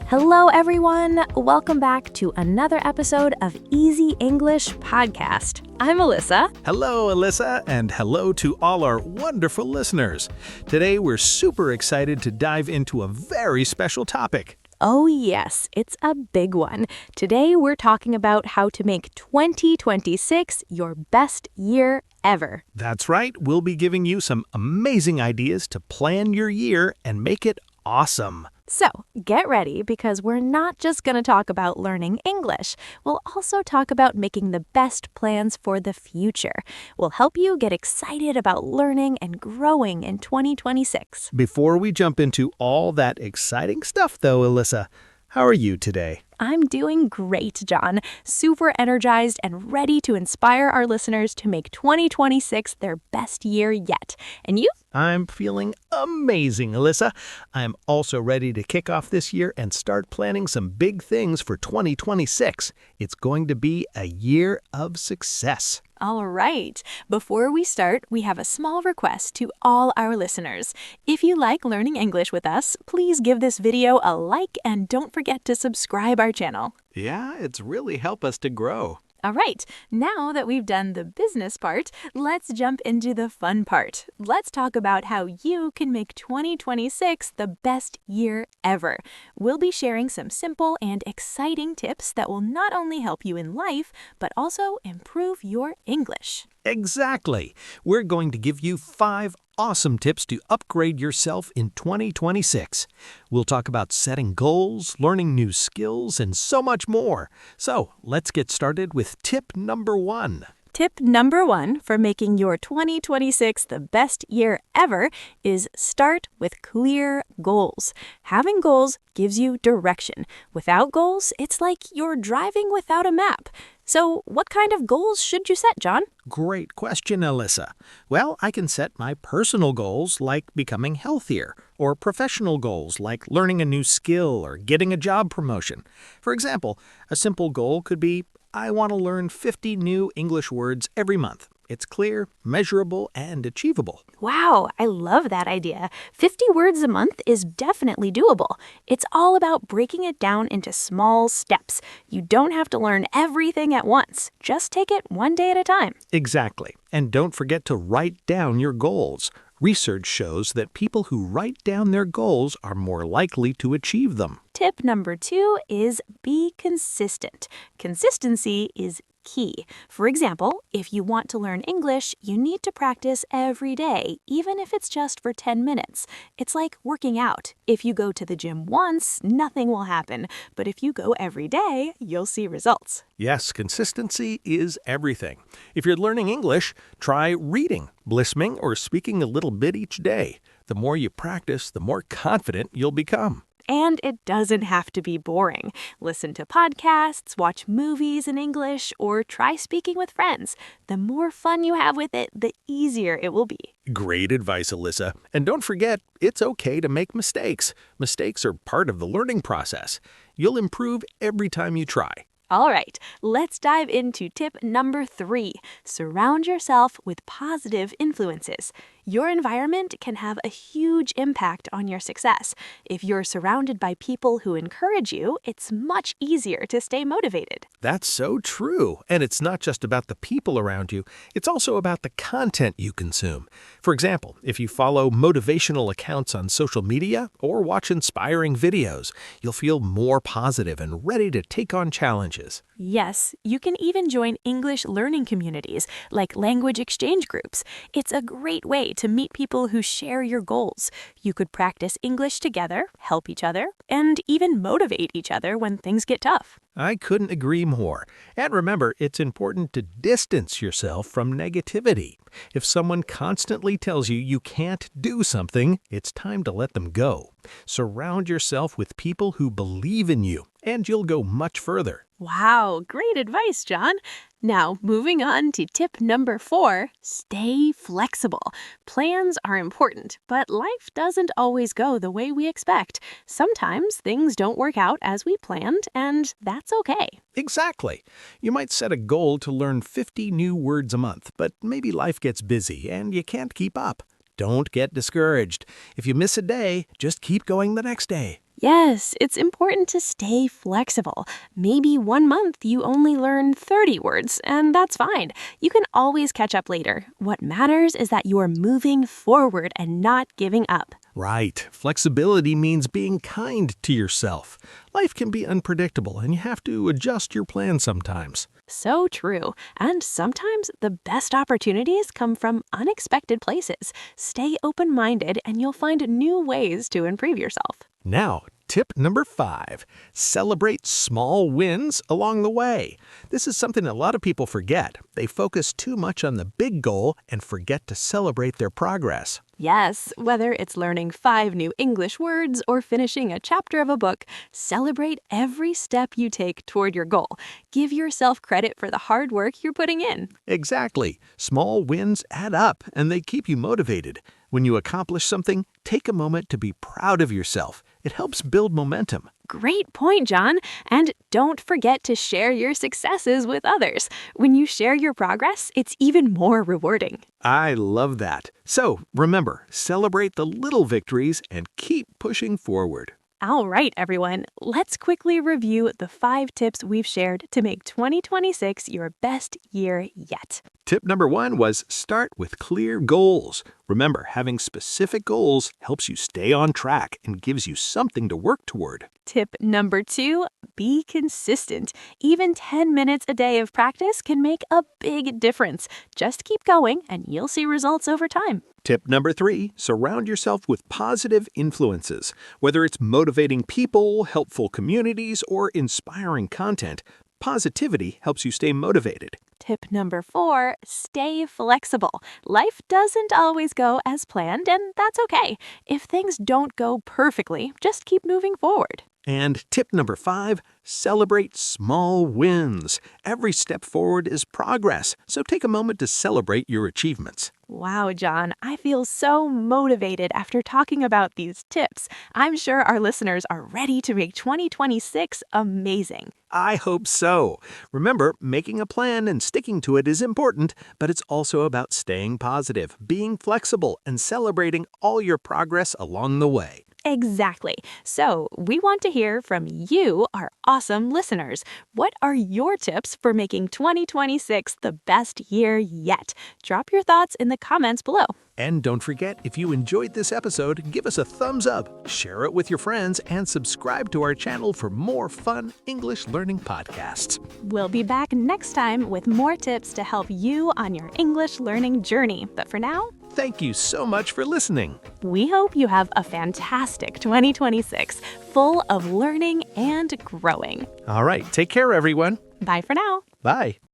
Hello, everyone. Welcome back to another episode of Easy English Podcast. I'm Elisa. Hello, Elisa, and hello to all our wonderful listeners. Today, we're super excited to dive into a very special topic. Oh, yes, it's a big one. Today, we're talking about how to make 2026 your best year ever. That's right. We'll be giving you some amazing ideas to plan your year and make it awesome. So, get ready because we're not just going to talk about learning English. We'll also talk about making the best plans for the future. We'll help you get excited about learning and growing in 2026. Before we jump into all that exciting stuff, though, Elisa, how are you today? I'm doing great, John. Super energized and ready to inspire our listeners to make 2026 their best year yet. And you? I'm feeling amazing, Elisa. I'm also ready to kick off this year and start planning some big things for 2026. It's going to be a year of success. All right. Before we start, we have a small request to all our listeners. If you like learning English with us, please give this video a like and don't forget to subscribe our channel. Yeah, it's really helped us to grow. All right, now that we've done the business part, let's jump into the fun part. Let's talk about how you can make 2026 the best year ever. We'll be sharing some simple and exciting tips that will not only help you in life, but also improve your English. Exactly. We're going to give you 5 awesome tips to upgrade yourself in 2026. We'll talk about setting goals, learning new skills, and so much more. So let's get started with tip number 1. Tip number 1 for making your 2026 the best year ever is start with clear goals. Having goals gives you direction. Without goals, it's like you're driving without a map. So what kind of goals should you set, John? Great question, Elisa. Well, I can set my personal goals like becoming healthier, or professional goals like learning a new skill or getting a job promotion. For example, a simple goal could be, I want to learn 50 new English words every month. It's clear, measurable, and achievable. Wow, I love that idea. 50 words a month is definitely doable. It's all about breaking it down into small steps. You don't have to learn everything at once. Just take it one day at a time. Exactly. And don't forget to write down your goals. Research shows that people who write down their goals are more likely to achieve them. Tip number 2 is be consistent. Consistency is key. For example, if you want to learn English, you need to practice every day, even if it's just for 10 minutes. It's like working out. If you go to the gym once, nothing will happen. But if you go every day, you'll see results. Yes, consistency is everything. If you're learning English, try reading, listening, or speaking a little bit each day. The more you practice, the more confident you'll become. And it doesn't have to be boring. Listen to podcasts, watch movies in English, or try speaking with friends. The more fun you have with it, the easier it will be. Great advice, Elisa. And don't forget, it's okay to make mistakes. Mistakes are part of the learning process. You'll improve every time you try. All right, let's dive into tip number 3. Surround yourself with positive influences. Your environment can have a huge impact on your success. If you're surrounded by people who encourage you, it's much easier to stay motivated. That's so true. And it's not just about the people around you. It's also about the content you consume. For example, if you follow motivational accounts on social media or watch inspiring videos, you'll feel more positive and ready to take on challenges. Yes, you can even join English learning communities like language exchange groups. It's a great way to meet people who share your goals. You could practice English together, help each other, and even motivate each other when things get tough. I couldn't agree more. And remember, it's important to distance yourself from negativity. If someone constantly tells you you can't do something, it's time to let them go. Surround yourself with people who believe in you, and you'll go much further. Wow, great advice, John. Now, moving on to tip number 4, stay flexible. Plans are important, but life doesn't always go the way we expect. Sometimes things don't work out as we planned, and that's okay. Exactly. You might set a goal to learn 50 new words a month, but maybe life gets busy and you can't keep up. Don't get discouraged. If you miss a day, just keep going the next day. Yes, it's important to stay flexible. Maybe 1 month you only learn 30 words, and that's fine. You can always catch up later. What matters is that you are moving forward and not giving up. Right. Flexibility means being kind to yourself. Life can be unpredictable, and you have to adjust your plan sometimes. So true. And sometimes the best opportunities come from unexpected places. Stay open-minded and you'll find new ways to improve yourself. Now, tip number 5, celebrate small wins along the way. This is something a lot of people forget. They focus too much on the big goal and forget to celebrate their progress. Yes, whether it's learning 5 new English words or finishing a chapter of a book, celebrate every step you take toward your goal. Give yourself credit for the hard work you're putting in. Exactly. Small wins add up and they keep you motivated. When you accomplish something, take a moment to be proud of yourself. It helps build momentum. Great point, John. And don't forget to share your successes with others. When you share your progress, it's even more rewarding. I love that. So remember, celebrate the little victories and keep pushing forward. All right, everyone, let's quickly review the 5 tips we've shared to make 2026 your best year yet. Tip number 1 was start with clear goals. Remember, having specific goals helps you stay on track and gives you something to work toward. Tip number 2, be consistent. Even 10 minutes a day of practice can make a big difference. Just keep going and you'll see results over time. Tip number 3, surround yourself with positive influences. Whether it's motivating people, helpful communities, or inspiring content, positivity helps you stay motivated. Tip number 4, stay flexible. Life doesn't always go as planned, and that's okay. If things don't go perfectly, just keep moving forward. And tip number 5, celebrate small wins. Every step forward is progress, so take a moment to celebrate your achievements. Wow, John, I feel so motivated after talking about these tips. I'm sure our listeners are ready to make 2026 amazing. I hope so. Remember, making a plan and sticking to it is important, but it's also about staying positive, being flexible, and celebrating all your progress along the way. Exactly. So, we want to hear from you, our awesome listeners. What are your tips for making 2026 the best year yet? Drop your thoughts in the comments below. And don't forget, if you enjoyed this episode, give us a thumbs up, share it with your friends, and subscribe to our channel for more fun English learning podcasts. We'll be back next time with more tips to help you on your English learning journey. But for now, Thank you so much for listening. we hope you have a fantastic 2026 full of learning and growing. All right, take care, everyone. Bye for now. Bye.